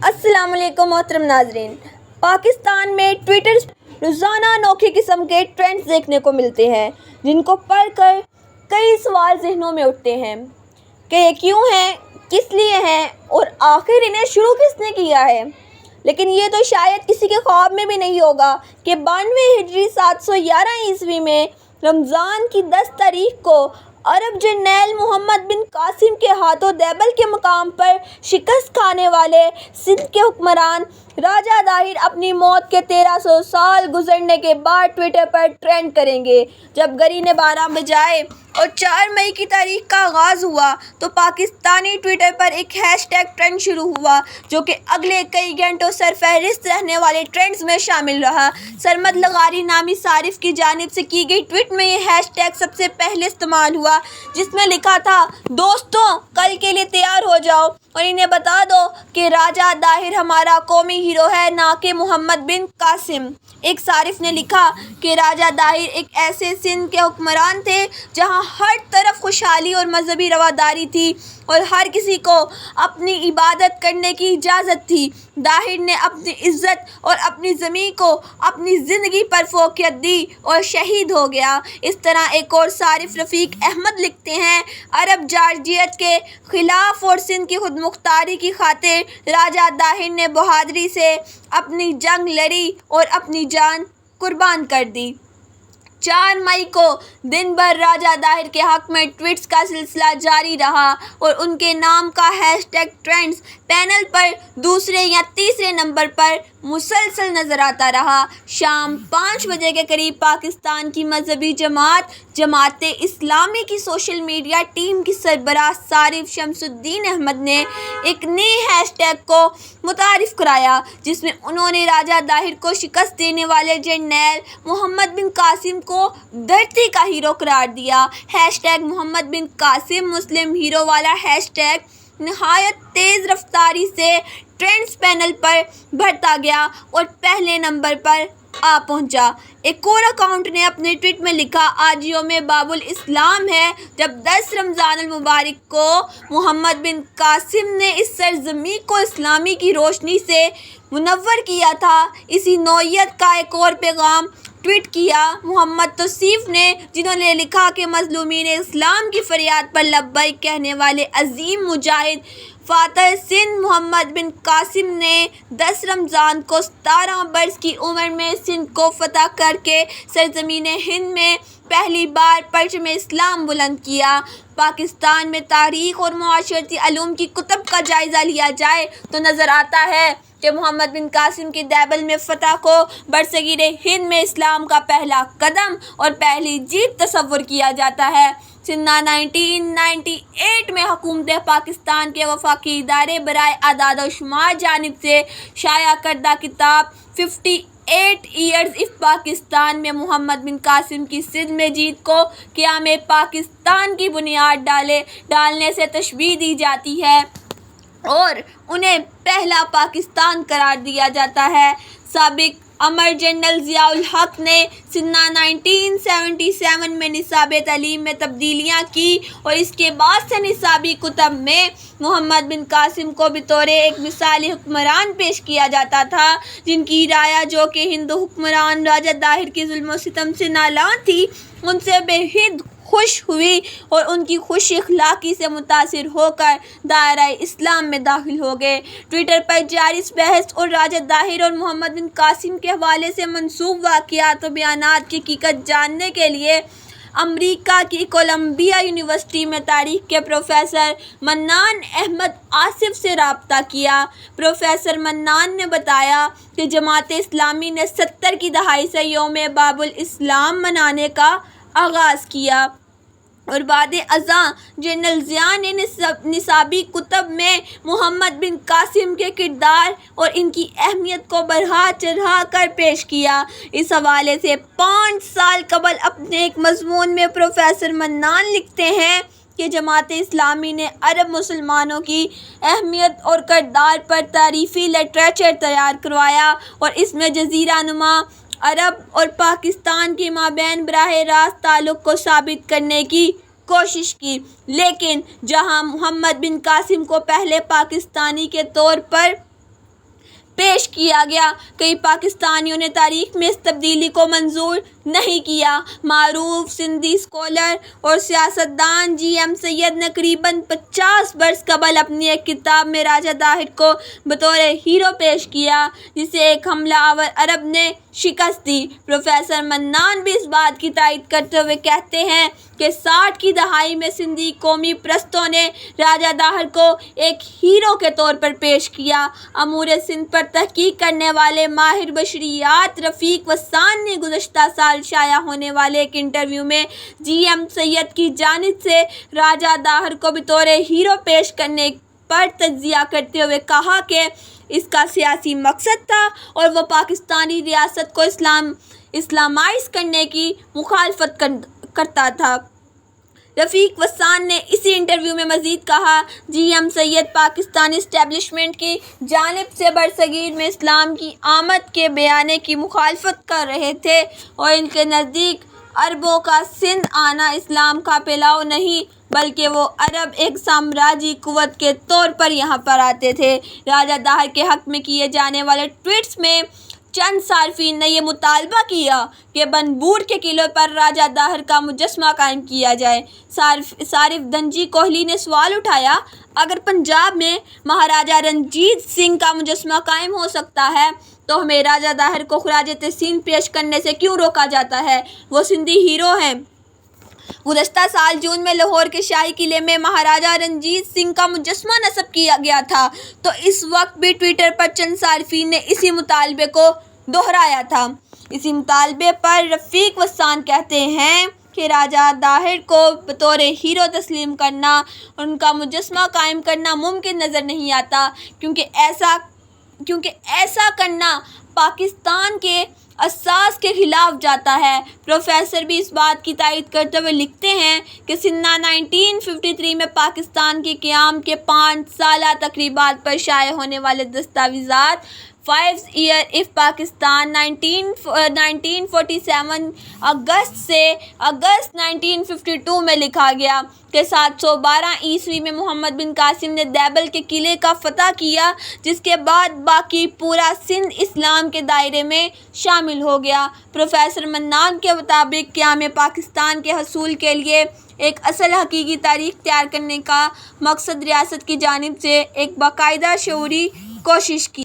السلام علیکم محترم ناظرین۔ پاکستان میں ٹویٹر روزانہ انوکھی قسم کے ٹرینڈز دیکھنے کو ملتے ہیں جن کو پڑھ کر کئی سوال ذہنوں میں اٹھتے ہیں کہ یہ کیوں ہیں، کس لیے ہیں اور آخر انہیں شروع کس نے کیا ہے۔ لیکن یہ تو شاید کسی کے خواب میں بھی نہیں ہوگا کہ 92 ہجری 711 عیسوی میں رمضان کی 10 تاریخ کو عرب جرنیل محمد بن قاسم کے ہاتھوں دیبل کے مقام پر شکست کھانے والے سندھ کے حکمران راجہ داہر اپنی موت کے 1300 سال گزرنے کے بعد ٹویٹر پر ٹرینڈ کریں گے۔ جب گھڑی نے 12 بجائے اور 4 مئی کی تاریخ کا آغاز ہوا تو پاکستانی ٹویٹر پر ایک ہیش ٹیگ ٹرینڈ شروع ہوا جو کہ اگلے کئی گھنٹوں سرفہرست رہنے والے ٹرینڈز میں شامل رہا۔ سرمد لغاری نامی صارف کی جانب سے کی گئی ٹویٹ میں یہ ہیش ٹیگ سب سے پہلے استعمال ہوا، جس میں لکھا تھا، دوستوں کل کے لیے تیار ہو جاؤ اور انہیں بتا دو کہ راجہ داہر ہمارا قومی ہیرو ہے، نہ کہ محمد بن قاسم۔ ایک صارف نے لکھا کہ راجہ داہر ایک ایسے سندھ کے حکمران تھے جہاں ہر طرف خوشحالی اور مذہبی رواداری تھی اور ہر کسی کو اپنی عبادت کرنے کی اجازت تھی۔ داہر نے اپنی عزت اور اپنی زمین کو اپنی زندگی پر فوقیت دی اور شہید ہو گیا۔ اس طرح ایک اور صارف رفیق احمد لکھتے ہیں، عرب جارجیت کے خلاف اور سندھ کی خود مختاری کی خاطر راجہ داہر نے بہادری سے اپنی جنگ لڑی اور اپنی جان قربان کر دی۔ 4 مئی کو دن بھر راجہ داہر کے حق میں ٹویٹس کا سلسلہ جاری رہا اور ان کے نام کا ہیش ٹیگ ٹرینڈز پینل پر دوسرے یا تیسرے نمبر پر مسلسل نظر آتا رہا۔ شام 5 بجے کے قریب پاکستان کی مذہبی جماعت اسلامی کی سوشل میڈیا ٹیم کی سربراہ صارف شمس الدین احمد نے ایک نئی ہیش ٹیگ کو متعارف کرایا جس میں انہوں نے راجہ داہر کو شکست دینے والے جرنیل محمد بن قاسم کو دھرتی کا ہیرو قرار دیا۔ ہیش ٹیگ محمد بن قاسم مسلم ہیرو والا ہیش ٹیگ نہایت تیز رفتاری سے ٹرینڈز پینل پر بڑھتا گیا اور پہلے نمبر پر آ پہنچا۔ ایک اور اکاؤنٹ نے اپنے ٹویٹ میں لکھا، آج یوم باب الاسلام ہے، جب 10 رمضان المبارک کو محمد بن قاسم نے اس سرزمین کو اسلامی کی روشنی سے منور کیا تھا۔ اسی نوعیت کا ایک اور پیغام ٹویٹ کیا محمد توصیف نے، جنہوں نے لکھا کہ مظلومین اسلام کی فریاد پر لبیک کہنے والے عظیم مجاہد فاتح سندھ محمد بن قاسم نے 10 رمضان کو 17 برس کی عمر میں سندھ کو فتح کر کے سرزمین ہند میں پہلی بار پرچم اسلام بلند کیا۔ پاکستان میں تاریخ اور معاشرتی علوم کی کتب کا جائزہ لیا جائے تو نظر آتا ہے کہ محمد بن قاسم کی دیبل میں فتح کو برصغیر ہند میں اسلام کا پہلا قدم اور پہلی جیت تصور کیا جاتا ہے۔ سنہ 1998 میں حکومت پاکستان کے وفاقی ادارے برائے اعداد و شمار جانب سے شائع کردہ کتاب 58 ایئرز آف پاکستان میں محمد بن قاسم کی سندھ میں جیت کو قیام پاکستان کی بنیاد ڈالنے سے تشبیہ دی جاتی ہے اور انہیں پہلا پاکستان قرار دیا جاتا ہے۔ سابق امر جنرل ضیاء الحق نے سنہ 1977 میں نصاب تعلیم میں تبدیلیاں کی اور اس کے بعد سے نصابی کتب میں محمد بن قاسم کو بطور ایک مثالی حکمران پیش کیا جاتا تھا، جن کی رعایا جو کہ ہندو حکمران راجہ داہر کے ظلم و ستم سے نالاں تھی، ان سے بے حد خوش ہوئی اور ان کی خوش اخلاقی سے متاثر ہو کر دائرہ اسلام میں داخل ہو گئے۔ ٹویٹر پر جاری اس بحث اور راجہ داہر اور محمد بن قاسم کے حوالے سے منسوب واقعات و بیانات کی حقیقت جاننے کے لیے امریکہ کی کولمبیا یونیورسٹی میں تاریخ کے پروفیسر منان احمد آصف سے رابطہ کیا۔ پروفیسر منان نے بتایا کہ جماعت اسلامی نے 70 کی دہائی سے یوم باب الاسلام منانے کا آغاز کیا اور بعد ازاں جنرل ضیاء نے نصابی کتب میں محمد بن قاسم کے کردار اور ان کی اہمیت کو بڑھا چڑھا کر پیش کیا۔ اس حوالے سے 5 سال قبل اپنے ایک مضمون میں پروفیسر منان لکھتے ہیں کہ جماعت اسلامی نے عرب مسلمانوں کی اہمیت اور کردار پر تعریفی لٹریچر تیار کروایا اور اس میں جزیرہ نما عرب اور پاکستان کے مابین براہ راست تعلق کو ثابت کرنے کی کوشش کی، لیکن جہاں محمد بن قاسم کو پہلے پاکستانی کے طور پر پیش کیا گیا۔ کئی پاکستانیوں نے تاریخ میں اس تبدیلی کو منظور نہیں کیا۔ معروف سندھی اسکالر اور سیاستدان جی ایم سید نے قریباً 50 برس قبل اپنی ایک کتاب میں راجہ طاہر کو بطور ہیرو پیش کیا جسے ایک حملہ آور عرب نے شکست دی۔ پروفیسر منان بھی اس بات کی تائید کرتے ہوئے کہتے ہیں کہ 60 کی دہائی میں سندھی قومی پرستوں نے راجہ طاہر کو ایک ہیرو کے طور پر پیش کیا۔ امور سندھ پر تحقیق کرنے والے ماہر بشریات رفیق وسان نے گزشتہ سال شائع ہونے والے ایک انٹرویو میں جی ایم سید کی جانب سے راجہ طاہر کو بطور ہیرو پیش کرنے پر تجزیہ کرتے ہوئے کہا کہ اس کا سیاسی مقصد تھا اور وہ پاکستانی ریاست کو اسلامائز کرنے کی مخالفت کرتا تھا۔ رفیق وسان نے اسی انٹرویو میں مزید کہا، جی ایم سید پاکستانی اسٹیبلشمنٹ کی جانب سے برصغیر میں اسلام کی آمد کے بیانے کی مخالفت کر رہے تھے اور ان کے نزدیک عربوں کا سندھ آنا اسلام کا پھیلاؤ نہیں بلکہ وہ عرب ایک سامراجی قوت کے طور پر یہاں پر آتے تھے۔ راجہ طاہر کے حق میں کیے جانے والے ٹویٹس میں چند صارفین نے یہ مطالبہ کیا کہ بنبور کے قلعے پر راجہ طاہر کا مجسمہ قائم کیا جائے۔ صارف دھنجی کوہلی نے سوال اٹھایا، اگر پنجاب میں مہاراجہ رنجیت سنگھ کا مجسمہ قائم ہو سکتا ہے تو ہمیں راجہ طاہر کو خراج تحسین پیش کرنے سے کیوں روکا جاتا ہے؟ وہ سندھی ہیرو ہیں۔ گزشتہ سال جون میں لاہور کے شاہی قلعے میں مہاراجہ رنجیت سنگھ کا مجسمہ نصب کیا گیا تھا، تو اس وقت بھی ٹویٹر پر چند صارفین نے اسی مطالبے کو دہرایا تھا۔ اسی مطالبے پر رفیق وسان کہتے ہیں کہ راجہ طاہر کو بطور ہیرو تسلیم کرنا اور ان کا مجسمہ قائم کرنا ممکن نظر نہیں آتا کیونکہ ایسا کرنا پاکستان کے اساس کے خلاف جاتا ہے۔ پروفیسر بھی اس بات کی تائید کرتے ہوئے لکھتے ہیں کہ سنہ 1953 میں پاکستان کے قیام کے 5 سالہ تقریبات پر شائع ہونے والے دستاویزات 5 years of پاکستان 1947 اگست سے اگست 1952 میں لکھا گیا کہ 712 عیسوی میں محمد بن قاسم نے دیبل کے قلعے کا فتح کیا، جس کے بعد باقی پورا سندھ اسلام کے دائرے میں شامل ہو گیا۔ پروفیسر منان کے مطابق قیام پاکستان کے حصول کے لیے ایک اصل حقیقی تاریخ تیار کرنے کا مقصد ریاست کی جانب سے ایک باقاعدہ شعوری کوشش کی